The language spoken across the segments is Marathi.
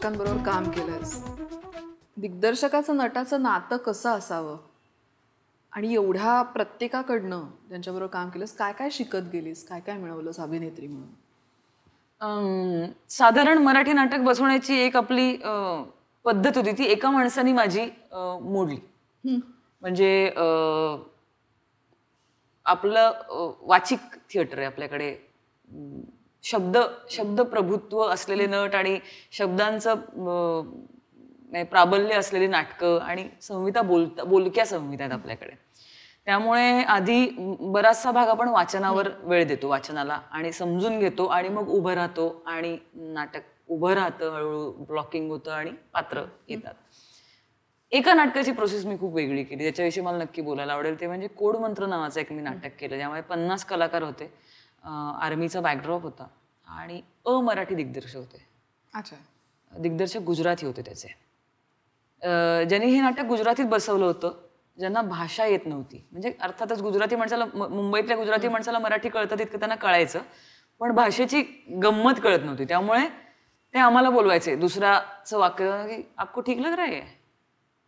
दिग्दर्शकांबरोबर काम केलंयस. दिग्दर्शकाचं नटाचं नातं कसं असावं आणि एवढ्या प्रत्येकाकडनं ज्यांच्याबरोबर काम केलंस काय काय शिकत गेलीस, काय काय मिळवलंस अभिनेत्री म्हणून? साधारण मराठी नाटक बसवण्याची एक आपली पद्धत होती, ती एका माणसाने माझी मोडली. म्हणजे आपलं वाचिक थिएटर आहे आपल्याकडे. शब्द प्रभुत्व असलेले नट आणि शब्दांचं प्राबल्य असलेली नाटकं आणि संहिता बोलक्या संहिता आहेत आपल्याकडे. त्यामुळे आधी बराचसा भाग आपण वाचनावर वेळ देतो, वाचनाला, आणि समजून घेतो आणि मग उभं राहतो आणि नाटक उभं राहतं, हळूहळू ब्लॉकिंग होतं आणि पात्र येतात. एका नाटकाची प्रोसेस मी खूप वेगळी केली, त्याच्याविषयी मला नक्की बोलायला आवडेल. ते म्हणजे कोड मंत्र नावाचं एक मी नाटक केलं, ज्यामध्ये 50 कलाकार होते, आर्मीचा बॅकड्रॉप होता आणि अमराठी दिग्दर्शक होते. अच्छा. दिग्दर्शक गुजराती होते त्याचे. ज्यांनी हे नाटक गुजरातीत बसवलं होतं, ज्यांना भाषा येत नव्हती. म्हणजे अर्थातच गुजराती माणसाला, मुंबईतल्या गुजराती माणसाला मराठी कळतं तितकं त्यांना कळायचं, पण भाषेची गंमत कळत नव्हती. त्यामुळे ते आम्हाला बोलवायचे. दुसऱ्याचं वाक्य की आपको ठीक लग रहा है,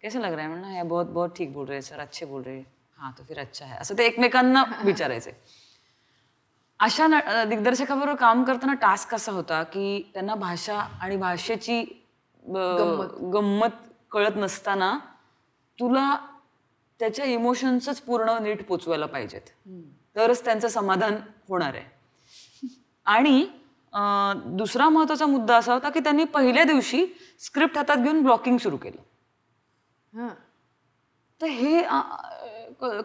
कैसे लग रहा है, म्हणणं, बहुत बहुत ठीक बोल रहे सर, अच्छे बोल रहे, हाँ तो फिर अच्छा है, असं ते एकमेकांना विचारायचे. अशा दिग्दर्शकाबरोबर काम करताना टास्क असा होता की त्यांना भाषा आणि भाषेची गंमत कळत नसताना तुला त्याच्या इमोशन्सच पूर्ण नीट पोचवायला पाहिजेत, तरच त्यांचं समाधान होणार आहे. आणि दुसरा महत्वाचा मुद्दा असा होता की त्यांनी पहिल्या दिवशी स्क्रिप्ट हातात घेऊन ब्लॉकिंग सुरू केलं. तर हे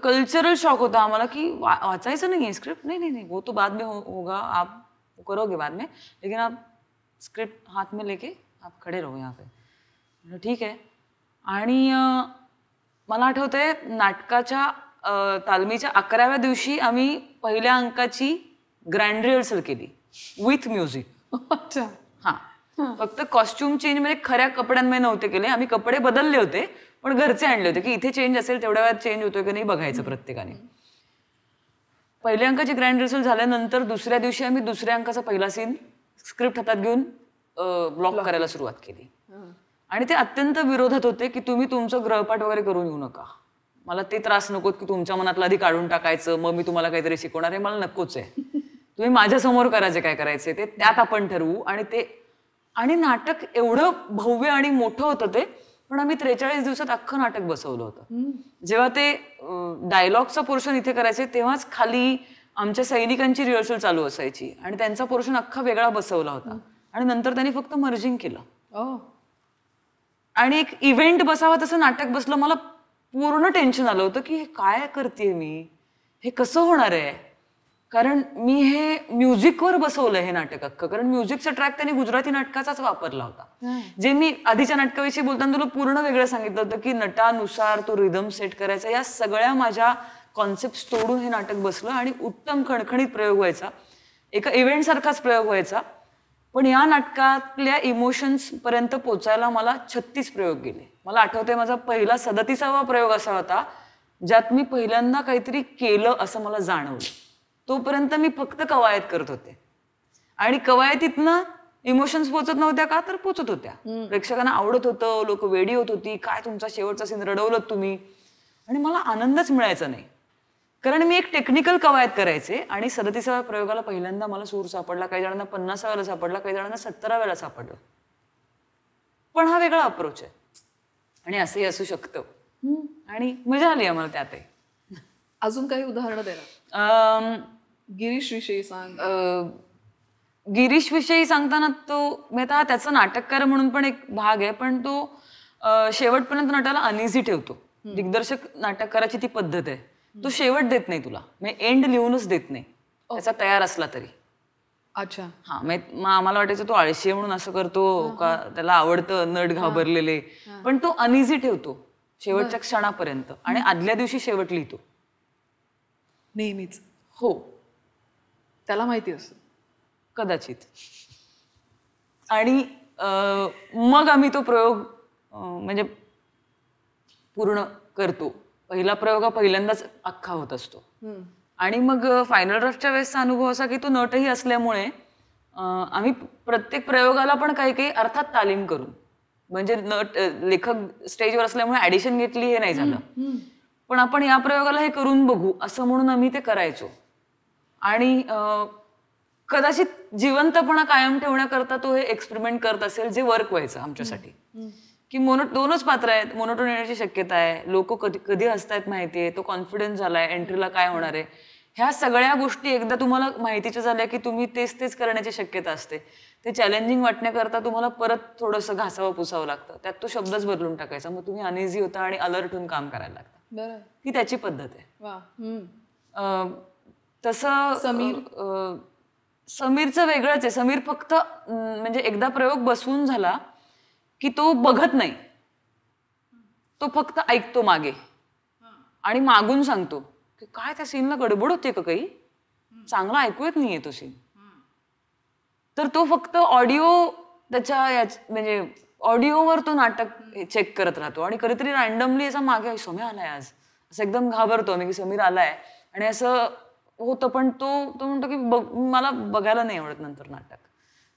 कल्चरल शॉक होता आम्हाला की वाचायचं नाही स्क्रिप्ट, नहीं वो तो बाद में होगा, आप करोगे बाद में, लेकिन आप स्क्रिप्ट हाथ में लेके आप खड़े रहो यहाँ पे. ठीक आहे. आणि मला आठवतंय नाटकाच्या तालमीच्या 11व्या दिवशी आम्ही पहिल्या अंकाची ग्रँड रिहर्सल केली विथ म्युझिक. अच्छा. हां, फक्त कॉस्ट्युम चेंज म्हणजे खऱ्या कपड्यांमध्ये नव्हते केले, आम्ही कपडे बदलले होते पण घरचे आणले होते की इथे चेंज असेल तेवढ्या वेळात चेंज होतोय की नाही बघायचं प्रत्येकाने. पहिल्या अंकाची ग्रँड रिहर्सल झाल्यानंतर दुसऱ्या दिवशी आम्ही दुसऱ्या अंकाचा पहिला सीन स्क्रिप्ट हातात घेऊन ब्लॉक करायला सुरुवात केली. आणि ते अत्यंत विरोधात होते की तुम्ही तुमचं ग्रहपाठ वगैरे करून येऊ नका, मला ते त्रास नकोत की तुमच्या मनातलं आधी काढून टाकायचं मग मी तुम्हाला काहीतरी शिकवणार, हे मला नकोच आहे. तुम्ही माझ्यासमोर करायचे काय करायचे ते, त्यात आपण ठरवू. आणि नाटक एवढं भव्य आणि मोठं होतं ते, पण आम्ही 43 दिवसात अख्खं नाटक बसवलं होतं. जेव्हा ते डायलॉगचा पोर्शन इथे करायचे तेव्हाच खाली आमच्या सैनिकांची रिहर्सल चालू असायची आणि त्यांचा पोर्शन अख्खा वेगळा बसवला होता आणि नंतर त्यांनी फक्त मर्जिंग केलं. आणि एक इव्हेंट बसावा तसं नाटक बसलं. मला पूर्ण टेन्शन आलं होतं की हे काय करतेय मी, हे कसं होणार आहे, कारण मी हे म्युझिकवर बसवलं हे नाटक अख्खं. कारण म्युझिकचा ट्रॅक त्यांनी गुजराती नाटकाचाच वापरला होता. जे मी आधीच्या नाटकाविषयी बोलताना तुला पूर्ण वेगळं सांगितलं होतं की नटानुसार तो रिदम सेट करायचा, या सगळ्या माझ्या कॉन्सेप्ट तोडून हे नाटक बसलं आणि उत्तम खणखणीत प्रयोग व्हायचा, एका इव्हेंट सारखाच प्रयोग व्हायचा. पण या नाटकातल्या इमोशन्स पर्यंत पोचायला मला 36 प्रयोग गेले. मला आठवतंय माझा पहिला 37वा प्रयोग असा होता ज्यात मी पहिल्यांदा काहीतरी केलं असं मला जाणवलं. तोपर्यंत मी फक्त कवायत करत होते आणि कवायतीतनं इमोशन्स पोचत नव्हत्या का, तर पोचत होत्या. प्रेक्षकांना आवडत होतं, लोक वेडी होत होती, काय तुमचा शेवटचा सीन रडवलं तुम्ही, आणि मला आनंदच मिळायचा नाही. कारण मी एक टेक्निकल कवायत करायचे आणि 37व्या प्रयोगाला पहिल्यांदा मला सूर सापडला, काही जणांना 50व्याला सापडला, काही जणांना 70व्याला सापडलं. पण हा वेगळा अप्रोच आहे आणि असंही असू शकतं आणि मजा आली आम्हाला त्यातही. अजून काही उदाहरणं देणार? गिरीश विषयी सांग. गिरीश विषयी सांगताना तो मी आता त्याचा नाटककार म्हणून पण एक भाग आहे, पण तो शेवटपर्यंत नटाला अनइझी ठेवतो. दिग्दर्शक नाटककाराची ती पद्धत आहे, तो शेवट देत नाही तुला, म्हणजे एंड लिहूनच देत नाही त्याचा तयार असला तरी. अच्छा. हा, मग आम्हाला वाटायचं तो आळशी म्हणून असं करतो का, त्याला आवडतं नट घाबरलेले, पण तो अनइझी ठेवतो शेवटच्या क्षणापर्यंत आणि आदल्या दिवशी शेवट लिहितो नेहमीच. हो, त्याला माहिती असतं कदाचित. आणि मग आम्ही तो प्रयोग म्हणजे पूर्ण करतो. पहिला प्रयोग हा पहिल्यांदाच अख्खा होत असतो आणि मग फायनल ड्राफ्टच्या वेळेसचा अनुभव असा की तो नटही असल्यामुळे आम्ही प्रत्येक प्रयोगाला पण काही काही अर्थात तालीम करून म्हणजे लेखक स्टेजवर असल्यामुळे ऍडिशन घेतली हे नाही झालं, पण आपण या प्रयोगाला हे करून बघू असं म्हणून आम्ही ते करायचो. आणि कदाचित जिवंतपणा कायम ठेवण्याकरता तो हे एक्सपेरिमेंट करत असेल जे वर्क व्हायचं आमच्यासाठी, की दोनच पात्र आहेत, मोनोटोन येण्याची शक्यता आहे, लोक कधी कधी हसतायत माहितीये, तो कॉन्फिडन्स झालाय, एंट्रीला काय होणार आहे, ह्या सगळ्या गोष्टी एकदा तुम्हाला माहितीच्या झाल्या की तुम्ही तेच करण्याची शक्यता असते. ते चॅलेंजिंग वाटण्याकरता तुम्हाला परत थोडंसं घासावं पुसावं लागतं, त्यात तो शब्दच बदलून टाकायचा, मग तुम्ही अनइझी होता आणि अलर्ट होऊन काम करायला लागतं. ही त्याची पद्धत आहे. तसं समीरचं वेगळंच आहे. समीर फक्त म्हणजे एकदा प्रयोग बसवून झाला की तो बघत नाही, तो फक्त ऐकतो मागे आणि मागून सांगतो की काय त्या सीनला गडबड होते का, काही चांगला ऐकू येत नाहीये तो सीन. तर तो फक्त ऑडिओ त्याच्या म्हणजे ऑडिओवर तो नाटक चेक करत राहतो आणि कधीतरी रॅन्डमली असा मागे समीर आलाय आज असं एकदम घाबरतो आम्ही की समीर आलाय, आणि असं होतं. पण तो म्हणतो की मला बघायला नाही आवडत नंतर नाटक.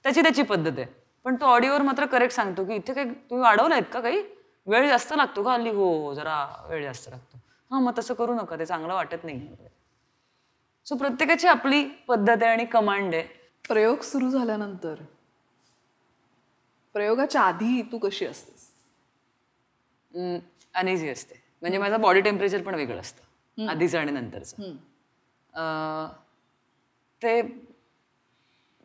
त्याची पद्धत आहे. पण तो ऑडिओवर मात्र करेक्ट सांगतो की इथे काही तुम्ही वाढवलायत का, काही वेळ जास्त लागतो का हल्ली. हो जरा वेळ जास्त लागतो. हा मग तसं करू नका, ते चांगलं वाटत नाही. सो प्रत्येकाची आपली पद्धत आहे आणि कमांड आहे. प्रयोग सुरू झाल्यानंतर प्रयोगाच्या आधी तू कशी असतेस? अनइझी असते. म्हणजे माझं बॉडी टेम्परेचर पण वेगळं असतं आधीचं आणि नंतरचं. ते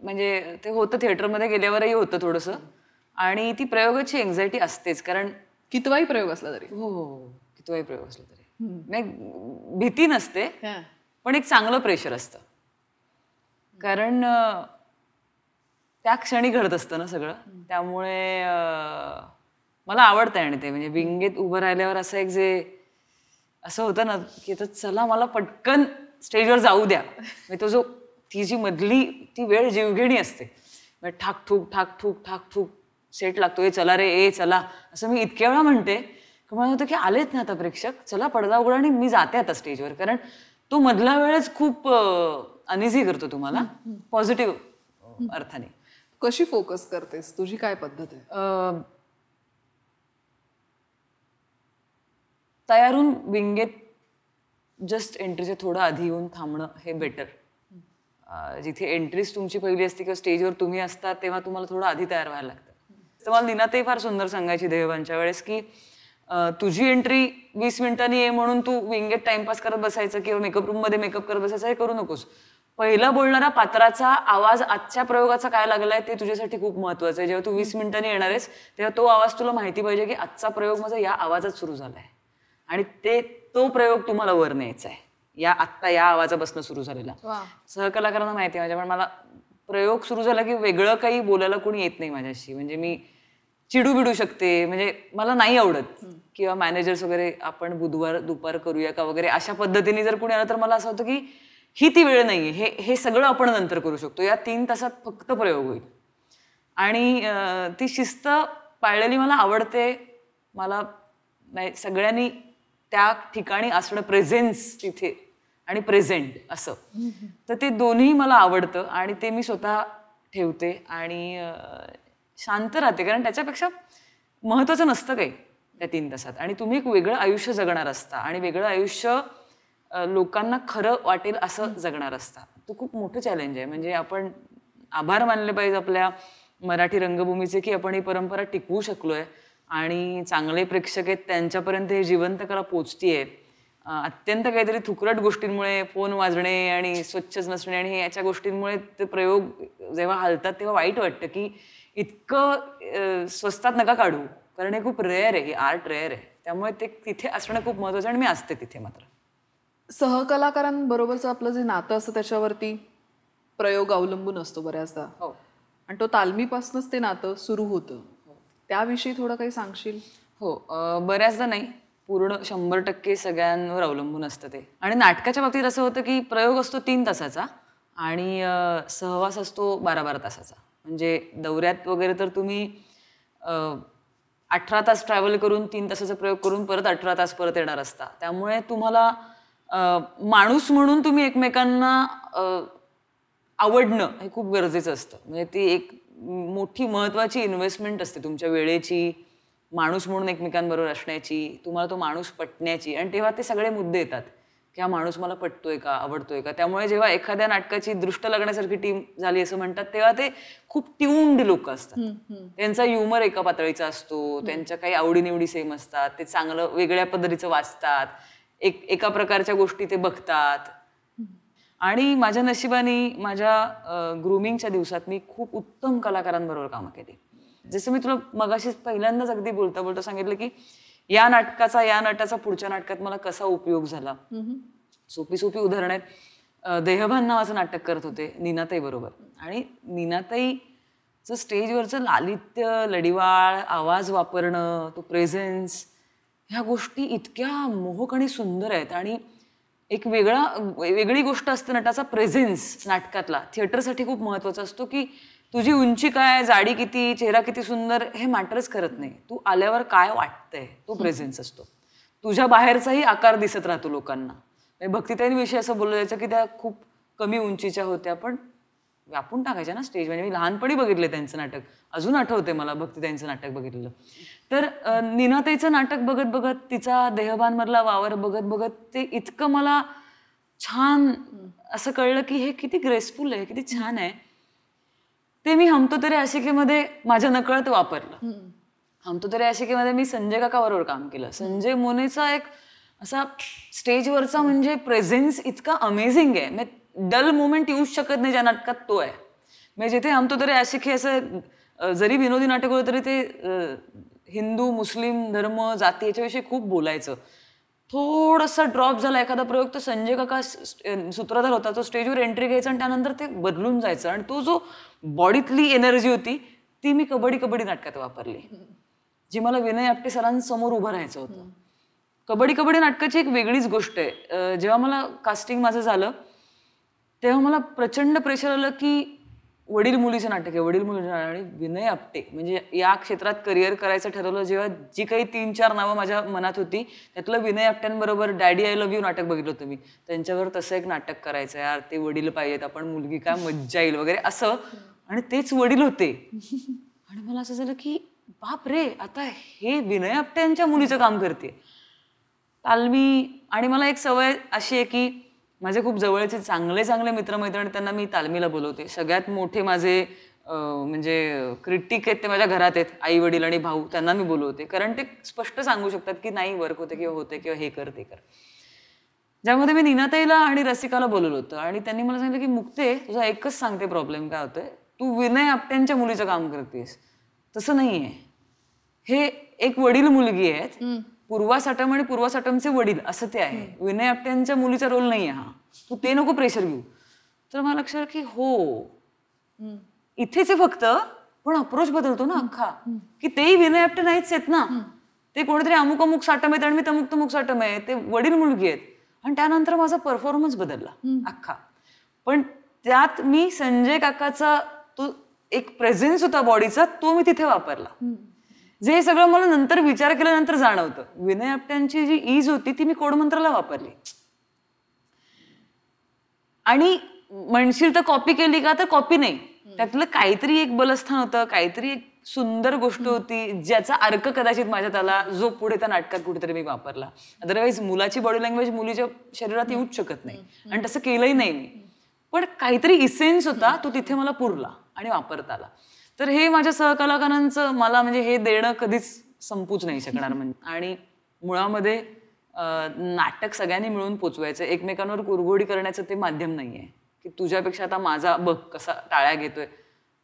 म्हणजे ते होतं, थिएटरमध्ये गेल्यावरही होतं थोडंसं. आणि ती प्रयोगाची एन्झायटी असतेच, कारण कितवाही प्रयोग असला तरी. हो कितवाही प्रयोग असला तरी भीती नसते, पण एक चांगलं प्रेशर असतं. कारण त्या क्षणी घडत असतं ना सगळं. त्यामुळे मला आवडतं. आणि ते म्हणजे विंगेत उभं राहिल्यावर असं एक जे असं होतं ना की चला मला पटकन स्टेजवर जाऊ द्या. तो जो ती जी मधली ती वेळ जीवघेणी असते. ठाक ठूक सेट लागतो, ए चला रे, ए चला, असं मी इतक्या वेळा म्हणते की मला होतं की आलेत ना आता प्रेक्षक, चला पडदा उघडा आणि मी जाते आता स्टेजवर. कारण तो मधला वेळच खूप अनइझी करतो तुम्हाला पॉझिटिव्ह अर्थाने. कशी फोकस करतेस, तुझी काय पद्धत आहे? तयार होऊन विंगेत जस्ट एंट्रीचे थोडं आधी येऊन थांबणं हे बेटर. जिथे एंट्रीज तुमची पहिली असते किंवा स्टेजवर तुम्ही असता तेव्हा तुम्हाला थोडं आधी तयार व्हायला लागतं. तर मला नीनाताई फार सुंदर सांगायची देवांच्या वेळेस की तुझी एंट्री 20 मिनिटांनी ये म्हणून तू विंगेत टाइमपास करत बसायचं किंवा मेकअप रूम मध्ये मेकअप करत बसायचं हे करू नकोस. पहिला बोलणारा पात्राचा आवाज आजच्या प्रयोगाचा काय लागलाय ते तुझ्यासाठी खूप महत्वाचं आहे. जेव्हा तू 20 मिनिटांनी येणार आहेस तेव्हा तो आवाज तुला माहिती पाहिजे की आजचा प्रयोग माझा या आवाजात सुरू झालाय आणि तो प्रयोग तुम्हाला वर न्यायचा आहे आत्ता या आवाजापासून सुरू झालेला. सहकलाकारांना माहिती आहे माझ्या, पण मला प्रयोग सुरू झाला की वेगळं काही बोलायला कोणी येत नाही माझ्याशी. म्हणजे मी चिडू बिडू शकते, म्हणजे मला नाही आवडत. किंवा मॅनेजर्स वगैरे आपण बुधवार दुपार करूया का वगैरे अशा पद्धतीने जर कोणी आलं तर मला असं होतं की ही ती वेळ नाहीये, हे सगळं आपण नंतर करू शकतो. या 3 तासात फक्त प्रयोग होईल. आणि ती शिस्त पाळलेली मला आवडते. मला सगळ्यांनी त्या ठिकाणी असणं, प्रेझेन्स तिथे आणि प्रेझेंट असं, तर ते दोन्ही मला आवडतं आणि ते मी स्वतः ठेवते आणि शांत राहते. कारण त्याच्यापेक्षा महत्वाचं नसतं काही त्या 3 तासात. आणि तुम्ही एक वेगळं आयुष्य जगणार असता आणि वेगळं आयुष्य लोकांना खरं वाटेल असं जगणार असता. तो खूप मोठं चॅलेंज आहे. म्हणजे आपण आभार मानले पाहिजे आपल्या मराठी रंगभूमीचे की आपण ही परंपरा टिकवू शकलोय आणि चांगले प्रेक्षक आहेत त्यांच्यापर्यंत हे जिवंत कला पोचतीये. अत्यंत काहीतरी थुकरट गोष्टींमुळे, फोन वाजणे आणि स्वच्छच नसणे आणि याच्या गोष्टींमुळे ते प्रयोग जेव्हा हलतात तेव्हा वाईट वाटतं की इतकं स्वस्तात नका काढू. कारण हे खूप रेअर आहे, ही आर्ट रेअर आहे. त्यामुळे ते तिथे असणं खूप महत्वाचं आणि मी असते तिथे. मात्र सहकलाकारांबरोबरचं आपलं जे नातं असतं त्याच्यावरती प्रयोग अवलंबून असतो बऱ्याचदा. आणि तो तालमीपासूनच ते नातं सुरू होतं. त्याविषयी थोडं काही सांगशील? हो, बऱ्याचदा नाही, पूर्ण 100% सगळ्यांवर अवलंबून असतं ते. आणि नाटकाच्या बाबतीत असं होतं की प्रयोग असतो 3 तासाचा आणि सहवास असतो 12-12 तासाचा. म्हणजे दौऱ्यात वगैरे तर तुम्ही 18 तास ट्रॅव्हल करून 3 तासाचा प्रयोग करून परत 18 तास परत येणार असता. त्यामुळे तुम्हाला माणूस म्हणून तुम्ही एकमेकांना आवडणं हे खूप गरजेचं असतं. म्हणजे ती एक मोठी महत्वाची इन्व्हेस्टमेंट असते तुमच्या वेळेची, माणूस म्हणून एकमेकांबरोबर असण्याची, तुम्हाला तो माणूस पटण्याची, आणि तेव्हा ते सगळे मुद्दे येतात की हा माणूस मला पटतोय का, आवडतोय का. त्यामुळे जेव्हा एखाद्या नाटकाची दृष्ट लागण्यासारखी टीम झाली असं म्हणतात, तेव्हा ते खूप ट्यून्ड लोक असतात. त्यांचा ह्युमर एका पातळीचा असतो, त्यांच्या काही आवडीनिवडी सेम असतात, ते चांगलं वेगळ्या पद्धतीचं वाचतात, एका प्रकारच्या गोष्टी ते बघतात. आणि माझ्या नशिबाने माझ्या ग्रूमिंगच्या दिवसात मी खूप उत्तम कलाकारांबरोबर कामं केली. जसं मी तुला मगाशी पहिल्यांदाच अगदी बोलता बोलता सांगितलं की या नटाचा पुढच्या नाटकात मला कसा उपयोग झाला. सोपी सोपी उदाहरण आहेत. देहभान नावाचं नाटक करत होते नीनाताई बरोबर, आणि नीनाताईचं स्टेजवरचं लालित्य, लडिवाळ, आवाज वापरणं, तो प्रेझेन्स, ह्या गोष्टी इतक्या मोहक आणि सुंदर आहेत. आणि एक वेगळी गोष्ट असते नटाचा प्रेझेन्स नाटकातला. थिएटरसाठी खूप महत्वाचा असतो की तुझी उंची काय, जाडी किती, चेहरा किती सुंदर, हे मॅटरच करत नाही. तू आल्यावर काय वाटतंय, तो प्रेझेन्स असतो. तुझ्या बाहेरचाही आकार दिसत राहतो लोकांना. भक्तिताईंविषयी असं बोललं जायचं की त्या खूप कमी उंचीच्या होत्या, पण व्यापून टाकायच्या ना स्टेज. म्हणजे मी लहानपणी बघितले त्यांचं नाटक, अजून आठवते मला भक्तिताईंचं नाटक बघितलेलं. तर नीनाताईचं नाटक बघत बघत, तिचा देहभानमधला वावर बघत बघत, ते इतकं मला छान असं कळलं की हे किती ग्रेसफुल आहे, किती छान आहे. ते मी हमतो तेरे आशिकीमध्ये माझ्या नकळत वापरलं. हमतो तेरे आशिकीमध्ये मी संजय काका बरोबर काम केलं. संजय मोनेचा एक असा स्टेजवरचा म्हणजे प्रेझेन्स इतका अमेझिंग आहे. डल मोमेंट येऊच शकत नाही ज्या नाटकात तो आहे. म्हणजे जिथे हमतो तेरे आशिकी असं जरी विनोदी नाटक होतं तरी ते हिंदू, मुस्लिम, धर्म, जाती याच्याविषयी खूप बोलायचं. थोडासा ड्रॉप झाला एखादा प्रयोग, तर संजय काका सूत्रधार होता, तो स्टेजवर एंट्री घ्यायचा आणि त्यानंतर ते बदलून जायचं. आणि तो जो बॉडीतली एनर्जी होती ती मी कबड्डी नाटकात वापरली, जी मला विनय आपटे सरांसमोर उभं राहायचं होतं. कबड्डी नाटकाची एक वेगळीच गोष्ट आहे. जेव्हा मला कास्टिंग माझं झालं तेव्हा मला प्रचंड प्रेशर आलं की वडील मुलीचं नाटक आहे, वडील मुलीचं. आणि विनय आपटे म्हणजे या क्षेत्रात करिअर करायचं ठरवलं जेव्हा, जी काही 3-4 नावं माझ्या मनात होती त्यातलं विनय आपट्यांबरोबर डॅडी आय लव्ह यू नाटक बघितलं होतं मी. त्यांच्यावर तसं एक नाटक करायचं, यार ते वडील पाहिजेत, आपण मुलगी काय मज्जा येईल वगैरे असं. आणि तेच वडील होते. आणि मला असं झालं की बाप रे, आता हे विनय आपट्यांच्या मुलीचं काम करते. तालमी. आणि मला एक सवय अशी आहे की माझे खूप जवळचे चांगले मित्रमैत्रिणी, त्यांना मी तालमीला बोलवते. सगळ्यात मोठे माझे म्हणजे क्रिटिक आहेत ते माझ्या घरात आहेत, आई वडील आणि भाऊ, त्यांना मी बोलवते. कारण ते स्पष्ट सांगू शकतात की नाही वर्क होते किंवा होते किंवा हे कर ते कर. ज्यामध्ये मी नीनाताईला आणि रसिकाला बोलवलं होतं आणि त्यांनी मला सांगितलं की मुक्ते, तुझा एकच सांगते प्रॉब्लेम काय होतोय, तू विनय आपट्यांच्या मुलीचं काम करतेस. तसं नाहीये, हे एक वडील मुलगी आहेत, पूर्वा साटम आणि पूर्वा साटमचे वडील असं ते आहे. विनय आपट्यांच्या मुलीचा रोल नाही आहे हा, तू ते नको प्रेशर घेऊ. तर मला लक्षात की हो, इथेच आहे फक्त, पण अप्रोच बदलतो ना अख्खा, की तेही विनय आपटे नाहीच आहेत ना, ते कोणीतरी अमुक साटम आहेत आणि मी तमुक साटम आहे, ते वडील मुलगी आहेत. आणि त्यानंतर माझा परफॉर्मन्स बदलला अख्खा. पण त्यात मी संजय काकाचा तो एक प्रेझेन्स होता बॉडीचा, तो मी तिथे वापरला. जे सगळं मला नंतर विचार केल्यानंतर जाणवतं. विनय आपट्यांची जी ईज होती ती मी कोडमंत्राला वापरली. आणि म्हणशील तर कॉपी केली का, तर कॉपी नाही, त्यातलं काहीतरी एक बलस्थान होतं, काहीतरी एक सुंदर गोष्ट होती ज्याचा अर्क कदाचित माझ्यात आला, जो पुढे त्या नाटकात कुठेतरी मी वापरला. अदरवाईज मुलाची बॉडी लँग्वेज मुलीच्या शरीरात येऊच शकत नाही, आणि तसं केलंही नाही मी. पण काहीतरी इसेन्स होता, तो तिथे मला पुरला आणि वापरता आला. तर हे माझ्या सहकलाकारांचं मला म्हणजे हे देणं कधीच संपूच नाही शकणार. म्हणजे आणि मुळामध्ये नाटक सगळ्यांनी मिळून पोचवायचं, एकमेकांवर कुरघोडी करण्याचं ते माध्यम नाहीये की तुझ्यापेक्षा आता माझा बघ कसा टाळ्या घेतोय,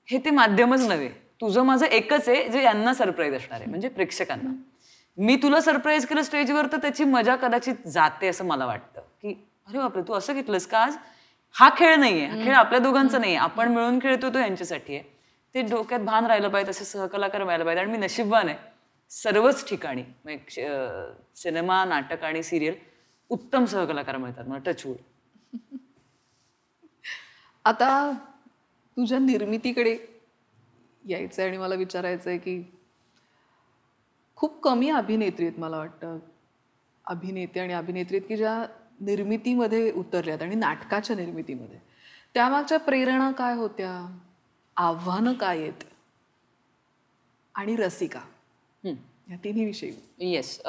हे ते माध्यमच नव्हे. तुझं माझं एकच आहे जे यांना सरप्राईज असणार आहे, म्हणजे प्रेक्षकांना. मी तुला सरप्राईज केलं स्टेजवर तर त्याची मजा कदाचित जाते असं मला वाटतं, की अरे बापरे तू असं घेतलंस का आज. हा खेळ नाहीये, हा खेळ आपल्या दोघांचा नाहीये, आपण मिळून खेळतो तो यांच्यासाठी आहे. ते डोक्यात भान राहिलं पाहिजे, तसे सहकलाकार मिळायला पाहिजे. आणि मी नशीबवान आहे, सर्वच ठिकाणी सिनेमा, नाटक आणि सिरियल उत्तम सहकलाकार मिळतात मला, टचवूड. आता तुझ्या निर्मितीकडे यायचं आणि मला विचारायचं आहे की खूप कमी अभिनेत्री आहेत मला वाटतं, अभिनेते आणि अभिनेत्री की ज्या निर्मितीमध्ये उतरल्यात आणि नाटकाच्या निर्मितीमध्ये. त्यामागच्या प्रेरणा काय होत्या, आव्हानं काय आहेत, आणि रसिका या तिन्ही विषयी. येस.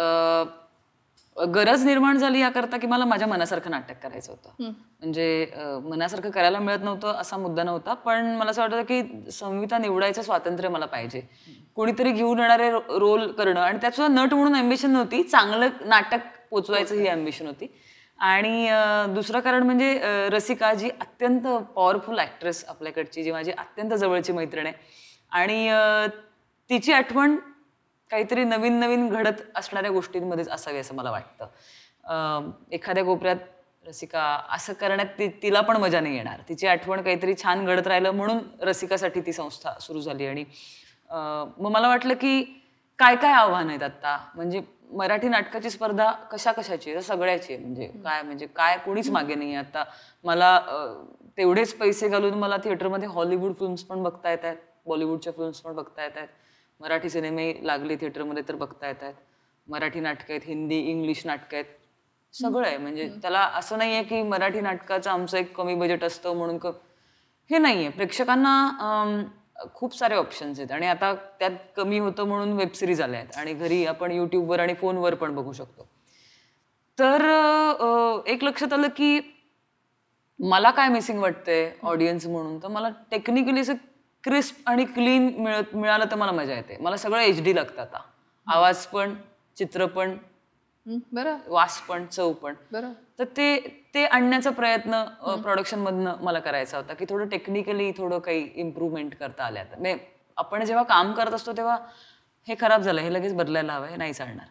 गरज निर्माण झाली याकरता की मला माझ्या मनासारखं नाटक करायचं होतं. म्हणजे मनासारखं करायला मिळत नव्हतं असा मुद्दा नव्हता, पण मला असं वाटतं की संहिता निवडायचं स्वातंत्र्य मला पाहिजे. कोणीतरी घेऊन येणारे रोल करणं, आणि त्यात सुद्धा नट म्हणून अम्बिशन नव्हती, चांगलं नाटक पोचवायचं ही अम्बिशन होती. आणि दुसरं कारण म्हणजे रसिका, जी अत्यंत पॉवरफुल ॲक्ट्रेस आपल्याकडची, जी माझी अत्यंत जवळची मैत्रीण आहे, आणि तिची आठवण काहीतरी नवीन नवीन घडत असणाऱ्या गोष्टींमध्येच असावी असं मला वाटतं. एखाद्या कोपऱ्यात रसिका असं करण्यात तिला पण मजा नाही येणार. तिची आठवण काहीतरी छान घडत राहिलं म्हणून रसिकासाठी ती संस्था सुरू झाली. आणि मग मला वाटलं की काय काय आव्हान आहेत आत्ता. म्हणजे मराठी नाटकाची स्पर्धा कशा कशाची आहे, सगळ्याची आहे. म्हणजे काय कोणीच मागे नाही आहे आता. मला तेवढेच पैसे घालून मला थिएटरमध्ये हॉलिवूड फिल्म्स पण बघता येत आहेत, बॉलिवूडच्या फिल्म्स पण बघता येत आहेत, मराठी सिनेमे लागले थिएटरमध्ये तर बघता येत आहेत, मराठी नाटकं आहेत, हिंदी इंग्लिश नाटकं आहेत, सगळं आहे. म्हणजे त्याला असं नाही आहे की मराठी नाटकाचं आमचं एक कमी बजेट असतं म्हणून हे नाही आहे. प्रेक्षकांना खूप सारे ऑप्शन्स आहेत, आणि आता त्यात कमी होतं म्हणून वेबसिरीज आल्या आहेत, आणि घरी आपण यूट्यूबवर आणि फोनवर पण बघू शकतो. तर एक लक्षात आलं की मला काय मिसिंग वाटतंय ऑडियन्स म्हणून. तर मला टेक्निकली असं क्रिस्प आणि क्लीन मिळालं तर मला मजा येते. मला सगळं HD लागतं आता. आवाज पण, चित्र पण, बरं वास पण, चव पण. बरं. तर ते आणण्याचा प्रयत्न प्रोडक्शनमधनं मला करायचा होता, की थोडं टेक्निकली थोडं काही इम्प्रूव्हमेंट करता आल्या. म्हणजे आपण जेव्हा काम करत असतो तेव्हा हे खराब झालं, हे लगेच बदलायला हवं, हे नाही चालणार.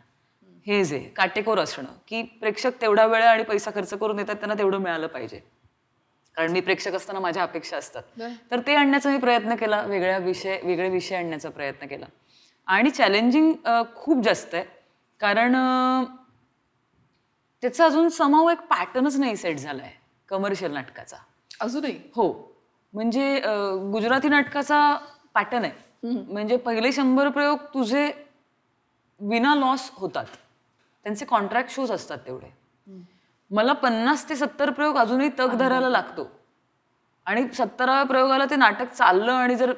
हे जे काटेकोर असणं, की प्रेक्षक तेवढा वेळ आणि पैसा खर्च करून येतात, त्यांना तेवढं मिळालं पाहिजे. कारण मी प्रेक्षक असताना माझ्या अपेक्षा असतात. तर ते आणण्याचा मी प्रयत्न केला, वेगळे विषय आणण्याचा प्रयत्न केला. आणि चॅलेंजिंग खूप जास्त आहे, कारण त्याचा अजून समाव एक पॅटर्नच नाही सेट झालाय कमर्शियल नाटकाचा अजूनही. हो. म्हणजे गुजराती नाटकाचा पॅटर्न आहे. म्हणजे पहिले 100 प्रयोग तुझे विना लॉस होतात, त्यांचे कॉन्ट्रॅक्ट शोज असतात तेवढे. मला 50 ते 70 प्रयोग अजूनही तग धरायला लागतो, आणि 70व्या प्रयोगाला ते नाटक चाललं. आणि जर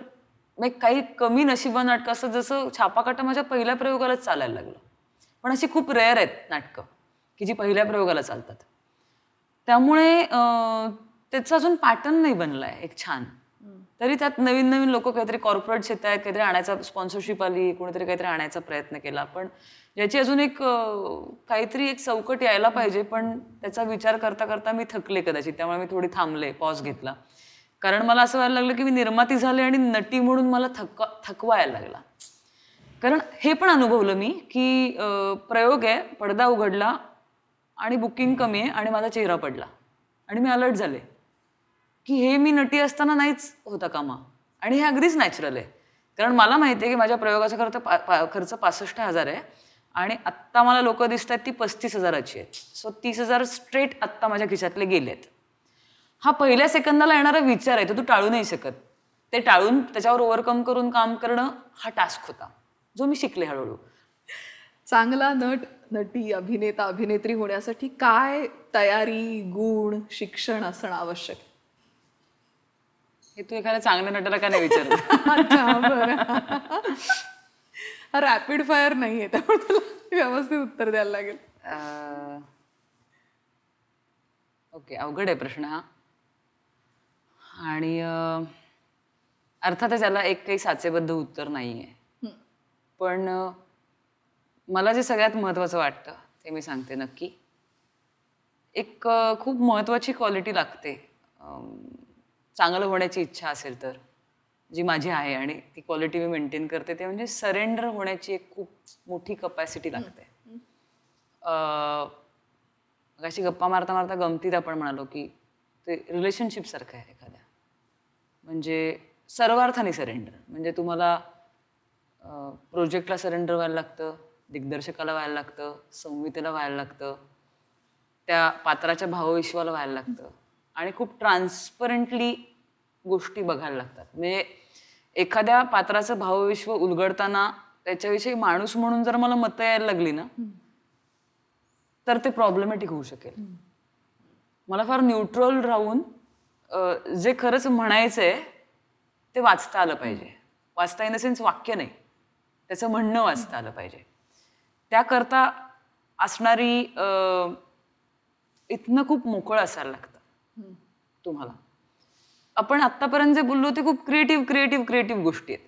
काही कमी नशिबा नाटकं असतात, जसं छापाकाटा माझ्या पहिल्या प्रयोगालाच चालायला लागलं, पण अशी खूप रेअर आहेत नाटकं की जी पहिल्या प्रयोगाला चालतात. त्यामुळे त्याचा अजून पॅटर्न नाही बनलाय एक छान. तरी त्यात नवीन नवीन लोक काहीतरी कॉर्पोरेट्स येत आहेत, काहीतरी आणायचा, स्पॉन्सरशिप आली, कोणीतरी काहीतरी आणायचा प्रयत्न केला, पण याची अजून एक काहीतरी एक चौकट यायला पाहिजे. पण त्याचा विचार करता करता मी थकले कदाचित, त्यामुळे मी थोडी थांबले, पॉज घेतला. कारण मला असं व्हायला लागलं की मी निर्माती झाले आणि नटी म्हणून मला थकवा यायला लागला. कारण हे पण अनुभवलं मी की प्रयोग आहे, पडदा उघडला आणि बुकिंग कमी आहे आणि माझा चेहरा पडला आणि मी अलर्ट झाले की हे मी नटी असताना नाहीच होता कामा. आणि हे अगदीच नॅचरल आहे, कारण मला माहिती आहे की माझ्या प्रयोगाचा खर्च 65,000 आहे, आणि आत्ता मला लोक दिसत आहेत ती 35,000ची आहेत. सो 30,000 स्ट्रेट आत्ता माझ्या खिशातले गेलेत. हा पहिल्या सेकंदाला येणारा विचार आहे, तो तू टाळू नाही शकत. ते टाळून त्याच्यावर ओव्हरकम करून काम करणं हा टास्क होता, जो मी शिकले हळूहळू. चांगला नट, नटी, अभिनेता, अभिनेत्री होण्यासाठी काय तयारी, गुण, शिक्षण असणं आवश्यक? हे तू एखाद्या चांगल्या नटाला का नाही विचारलं? रॅपिड फायर नाहीये, त्यामुळे तुला व्यवस्थित उत्तर द्यायला लागेल. ओके, अवघड आहे प्रश्न हा. आणि अर्थातच याला एक काही साचेबद्ध उत्तर नाहीये. पण मला जे सगळ्यात महत्वाचं वाटतं ते मी सांगते नक्की. एक खूप महत्वाची क्वालिटी लागते चांगलं होण्याची इच्छा असेल तर, जी माझी आहे आणि ती क्वालिटी मी मेंटेन करते, ते म्हणजे सरेंडर होण्याची एक खूप मोठी कपॅसिटी लागते. अशी गप्पा मारता मारता गमतीत आपण म्हणालो की ते रिलेशनशिप सारखं आहे एखाद्या. म्हणजे सर्वार्थाने सरेंडर. म्हणजे तुम्हाला प्रोजेक्टला सरेंडर व्हायला लागतं, दिग्दर्शकाला व्हायला लागतं, संहितेला व्हायला लागतं, त्या पात्राच्या भावविश्वाला व्हायला लागतं, आणि खूप ट्रान्सपरंटली गोष्टी बघायला लागतात. म्हणजे एखाद्या पात्राचं भावविश्व उलगडताना त्याच्याविषयी माणूस म्हणून जर मला मतं यायला लागली ना, तर ते प्रॉब्लेमॅटिक होऊ शकेल. मला फार न्यूट्रल राहून जे खरंच म्हणायचंय ते वाचता आलं पाहिजे. वाचता इन द सेन्स वाक्य नाही, त्याचं म्हणणं वाचता आलं पाहिजे. त्याकरता असणारी इथनं खूप मोकळं असायला लागतं तुम्हाला. आपण आत्तापर्यंत जे बोललो ते खूप क्रिएटिव्ह गोष्टी आहेत,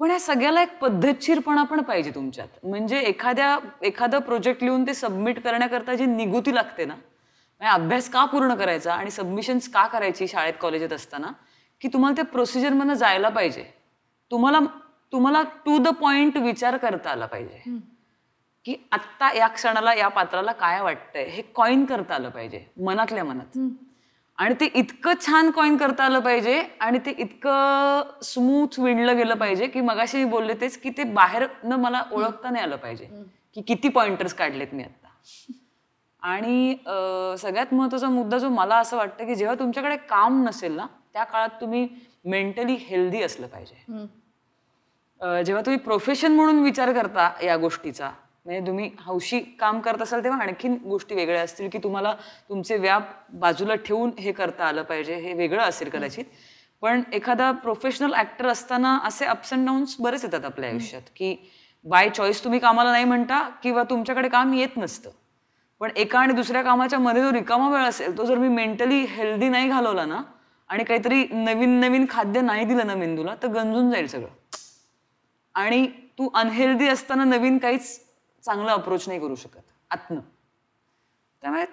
पण या सगळ्याला एक पद्धतशीरपणा पण पाहिजे तुमच्यात. म्हणजे एखादं प्रोजेक्ट लिहून ते सबमिट करण्याकरता जी निगुती लागते ना, म्हणजे अभ्यास का पूर्ण करायचा आणि सबमिशन्स का करायची शाळेत कॉलेजात असताना, की तुम्हाला त्या प्रोसिजरमधनं जायला पाहिजे. तुम्हाला टू द पॉइंट विचार करता आला पाहिजे की आत्ता या क्षणाला या पात्राला काय वाटतंय हे कॉइन करता आलं पाहिजे मनातल्या मनात. आणि ते इतकं छान कॉइन करता आलं पाहिजे आणि ते इतकं स्मूथ विणलं गेलं पाहिजे की मगाशी मी बोलले तेच की ते बाहेर न मला ओळखता नाही आलं पाहिजे की किती पॉइंटर्स काढलेत मी आता. आणि सगळ्यात महत्वाचा मुद्दा जो मला असं वाटतं की जेव्हा तुमच्याकडे काम नसेल ना त्या काळात तुम्ही मेंटली हेल्दी असलं पाहिजे. जेव्हा तुम्ही प्रोफेशन म्हणून विचार करता या गोष्टीचा, म्हणजे तुम्ही हौशी काम करत असाल तेव्हा आणखीन गोष्टी वेगळ्या असतील की तुम्हाला तुमचे व्याप बाजूला ठेवून हे करता आलं पाहिजे, हे वेगळं असेल कदाचित. पण एखादा प्रोफेशनल ऍक्टर असताना असे अप्स अँड डाऊन्स बरेच येतात आपल्या आयुष्यात की बाय चॉईस तुम्ही कामाला नाही म्हणता किंवा तुमच्याकडे काम येत नसतं, पण एका आणि दुसऱ्या कामाच्या मध्ये जो रिकामा वेळ असेल तो जर मी मेंटली हेल्दी नाही घालवला ना आणि काहीतरी नवीन खाद्य नाही दिलं ना मेंदूला तर गंजून जाईल सगळं. आणि तू अनहेल्दी असताना नवीन काहीच चांगलं अप्रोच नाही करू शकत आतनं. त्यामुळे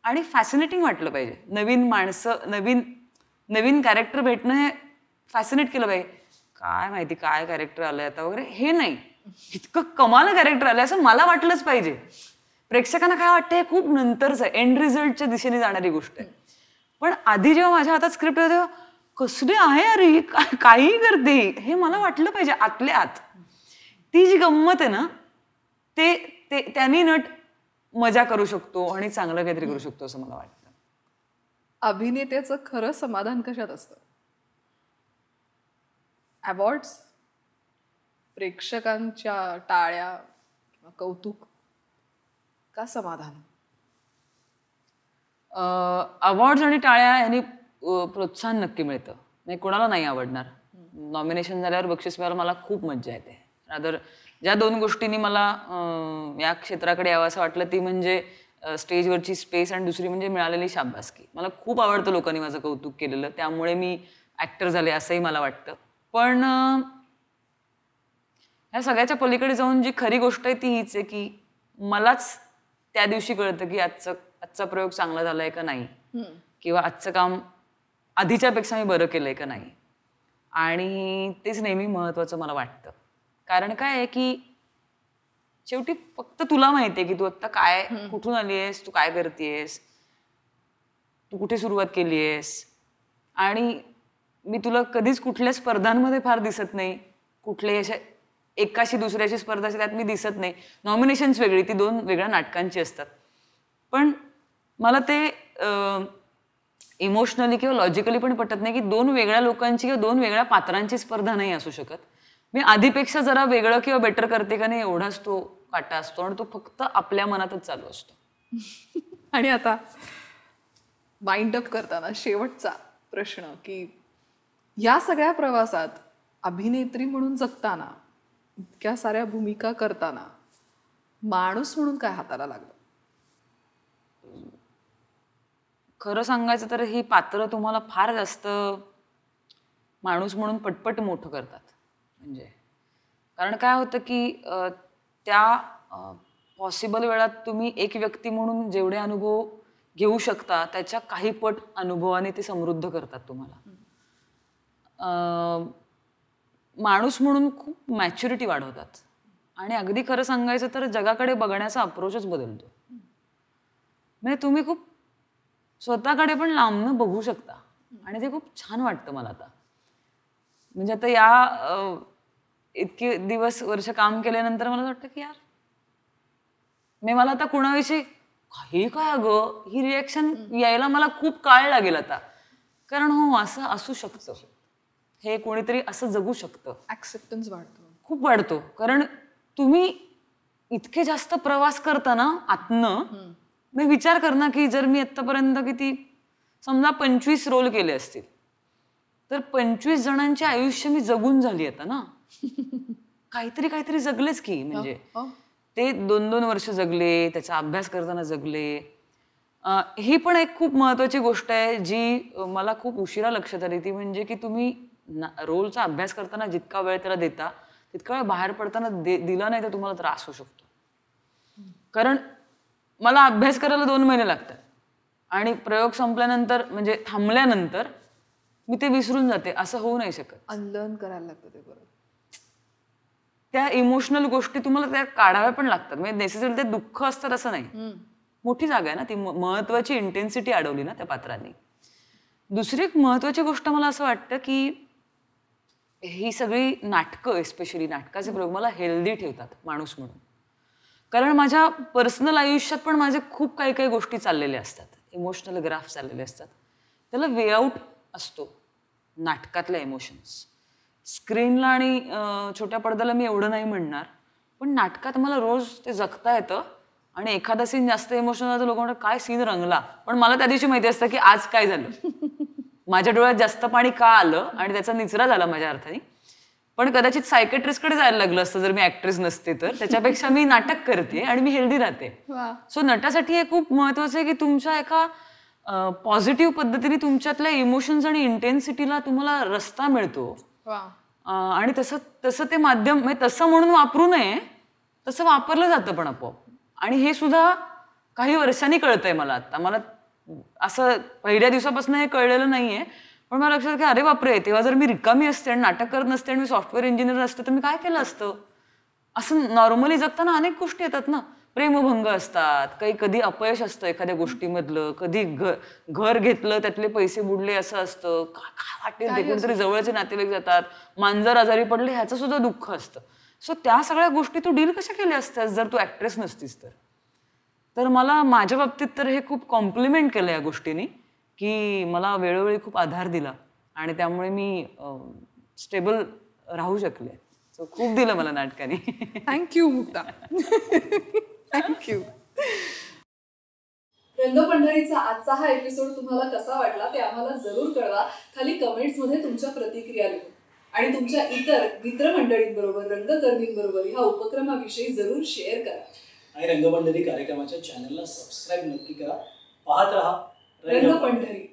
आणि फॅसिनेटिंग वाटलं पाहिजे. नवीन माणसं नवीन कॅरेक्टर भेटणं हे फॅसिनेट केलं पाहिजे. काय माहिती काय कॅरेक्टर आलंय आता वगैरे हे नाही, इतकं कमाल कॅरेक्टर आलंय असं मला वाटलंच पाहिजे. प्रेक्षकांना काय वाटतं हे खूप नंतरच आहे, एंड रिझल्टच्या दिशेने जाणारी गोष्ट आहे. पण आधी जेव्हा माझ्या हातात स्क्रिप्ट होतं तेव्हा कसली आहे अरे काही करते हे मला वाटलं पाहिजे आतल्या आत. ती जी गंमत आहे ना ते त्यांनी नट मजा करू शकतो आणि चांगलं काहीतरी करू शकतो असं मला वाटतं. अभिनेत्याचं खरं समाधान कशात असतं? अवॉर्ड्स, प्रेक्षकांच्या टाळ्या किंवा कौतुक, का समाधान? अवॉर्ड्स आणि टाळ्या यांनी प्रोत्साहन नक्की मिळतं. नाही कोणाला नाही आवडणार. नॉमिनेशन झाल्यावर बक्षीस मिळायला मला खूप मज्जा येते. रादर ज्या दोन गोष्टींनी मला या क्षेत्राकडे यावं असं वाटलं ती म्हणजे स्टेजवरची स्पेस आणि दुसरी म्हणजे मिळालेली शाबासकी. मला खूप आवडतं लोकांनी माझं कौतुक केलेलं, त्यामुळे मी ऍक्टर झाले असंही मला वाटतं. पण ह्या सगळ्याच्या पलीकडे जाऊन जी खरी गोष्ट आहे ती हीच आहे की मलाच त्या दिवशी कळतं की आजचा प्रयोग चांगला झालाय का नाही, किंवा आजचं काम आधीच्यापेक्षा मी बरं केलंय का नाही. आणि तेच नेहमी महत्वाचं मला वाटतं. कारण काय आहे की शेवटी फक्त तुला माहितीये की तू आता काय कुठून आलीयस, तू काय करतेयस, तू कुठे सुरुवात केलीयस. आणि मी तुला कधीच कुठल्या स्पर्धांमध्ये फार दिसत नाही. कुठल्याही अशा एकाशी दुसऱ्याची स्पर्धा त्यात मी दिसत नाही. नॉमिनेशन्स वेगळी, ती दोन वेगळ्या नाटकांची असतात. पण मला ते इमोशनली किंवा लॉजिकली पण पटत नाही की दोन वेगळ्या लोकांची किंवा दोन वेगळ्या पात्रांची स्पर्धा नाही असू शकत. मी आधीपेक्षा जरा वेगळं किंवा बेटर करते का नाही एवढाच तो काटा असतो आणि तो फक्त आपल्या मनातच चालू असतो. आणि आता वाइंड अप करताना शेवटचा प्रश्न की या सगळ्या प्रवासात अभिनेत्री म्हणून जगताना, इतक्या साऱ्या भूमिका करताना माणूस म्हणून काय हाताला लागलं? खरं सांगायचं तर ही पात्र तुम्हाला फार जास्त माणूस म्हणून पटपट मोठं करतात. म्हणजे कारण काय होतं की त्या पॉसिबल वेळात तुम्ही एक व्यक्ती म्हणून जेवढे अनुभव घेऊ शकता त्याच्या काही पट अनुभवाने ते समृद्ध करतात तुम्हाला. माणूस म्हणून खूप मॅच्युरिटी वाढवतात. आणि अगदी खरं सांगायचं तर जगाकडे बघण्याचा अप्रोचच बदलतो. म्हणजे तुम्ही खूप स्वतःकडे पण लांबनं बघू शकता आणि ते खूप छान वाटतं मला आता. म्हणजे आता या इतके दिवस वर्ष काम केल्यानंतर मला वाटतं की यार मला आता कुणाविषयी काही काय अगं ही रिॲक्शन यायला मला खूप काळ लागेल आता. कारण हो असं असू शकतं, हे कोणीतरी असं जगू शकतं. ऍक्सेप्टन्स वाढतो, खूप वाढतो. कारण तुम्ही इतके जास्त प्रवास करता ना आतनं. मी विचार कर ना की जर मी आतापर्यंत किती समजा 25 रोल केले असतील तर 25 जणांचे आयुष्य मी जगून झाली आता ना. काहीतरी काहीतरी जगलेच की. म्हणजे हो. ते 2-2 वर्ष जगले, त्याचा अभ्यास करताना जगले. ही पण एक खूप महत्वाची गोष्ट आहे जी मला खूप उशिरा लक्षात आली. ती म्हणजे की तुम्ही रोलचा अभ्यास करताना जितका वेळ त्याला देता, तितका वेळ बाहेर पडताना दिला नाही तर तुम्हाला त्रास होऊ शकतो. कारण मला अभ्यास करायला 2 महिने लागतात आणि प्रयोग संपल्यानंतर म्हणजे थांबल्यानंतर मी ते विसरून जाते. असं होऊ नाही शकत. अनलर्न करायला लागतं ते परत. त्या इमोशनल गोष्टी तुम्हाला त्या काढाव्या पण लागतात. म्हणजे नेसेसरी ते दुःख असतं असं नाही. मोठी जागा आहे ना ती. महत्वाची इंटेन्सिटी अडवली ना त्या पात्रांनी. दुसरी एक महत्वाची गोष्ट मला असं वाटतं की ही सगळी नाटकं, स्पेशली नाटकाचे प्रयोग मला हेल्दी ठेवतात माणूस म्हणून. कारण माझ्या पर्सनल आयुष्यात पण माझे खूप काही काही गोष्टी चाललेल्या असतात. इमोशनल ग्राफ चाललेले असतात. त्याला वे आउट असतो नाटकातल्या इमोशन्स. स्क्रीनला आणि छोट्या पडद्याला मी एवढं नाही म्हणणार. पण नाटकात मला रोज ते जगता येतं आणि एखादा सीन जास्त इमोशनल झाला तर लोक म्हणतात काय सीन रंगला. पण मला त्या दिवशी माहिती असतं की आज काय झालं. माझ्या डोळ्यात जास्त पाणी का आलं आणि त्याचा निचरा झाला माझ्या अर्थाने. पण कदाचित सायकेट्रिस्टकडे जायला लागलं असतं जर मी ऍक्ट्रेस नसते तर. त्याच्यापेक्षा मी नाटक करते आणि मी हेल्दी राहते. सो नटासाठी हे खूप महत्वाचं आहे की तुमच्या एका पॉझिटिव्ह पद्धतीने तुमच्यातल्या इमोशन्स आणि इंटेन्सिटीला तुम्हाला रस्ता मिळतो. आणि तसं ते माध्यम म्हणजे तसं म्हणून वापरू नये, तसं वापरलं जातं पण आपोआप. आणि हे सुद्धा काही वर्षांनी कळतंय मला आता. मला असं पहिल्या दिवसापासून हे कळलेलं नाहीये. पण मला लक्षात की अरे बापरे, तेव्हा जर मी रिकामी असते आणि नाटक करत नसते आणि मी सॉफ्टवेअर इंजिनियर असते तर मी काय केलं असतं. असं नॉर्मली जगताना अनेक गोष्टी येतात ना. प्रेमभंग असतात, काही कधी अपयश असतं एखाद्या गोष्टीमधलं, कधी घर घेतलं त्यातले पैसे बुडले असं असतं. काय वाटेल ते कोणतरी जवळचे नातेवाईक जातात, मांजर आजारी पडले ह्याचं सुद्धा दुःख असतं. सो त्या सगळ्या गोष्टी तू डील कशा केल्या असत्यास जर तू ऍक्ट्रेस नसतीस तर. तर मला माझ्या बाबतीत तर हे खूप कॉम्प्लिमेंट केलं या गोष्टीने की मला वेळोवेळी खूप आधार दिला आणि त्यामुळे मी स्टेबल राहू शकले. सो खूप दिलं मला नाटकाने. थँक्यू मुक्ता. थँक्यू. रंगपंढरीचा आजचा हा एपिसोड तुम्हाला कसा वाटला ते आम्हाला जरूर कळवा. खाली कमेंट्समध्ये तुमच्या प्रतिक्रिया लिहून आणि तुमच्या इतर मित्रमंडळींबरोबर, रंगकर्मींबरोबर ह्या उपक्रमाविषयी जरूर शेअर करा. आणि रंगपंढरी कार्यक्रमाच्या चॅनलला सबस्क्राईब नक्की करा. पाहत रहा रंगपंढरी.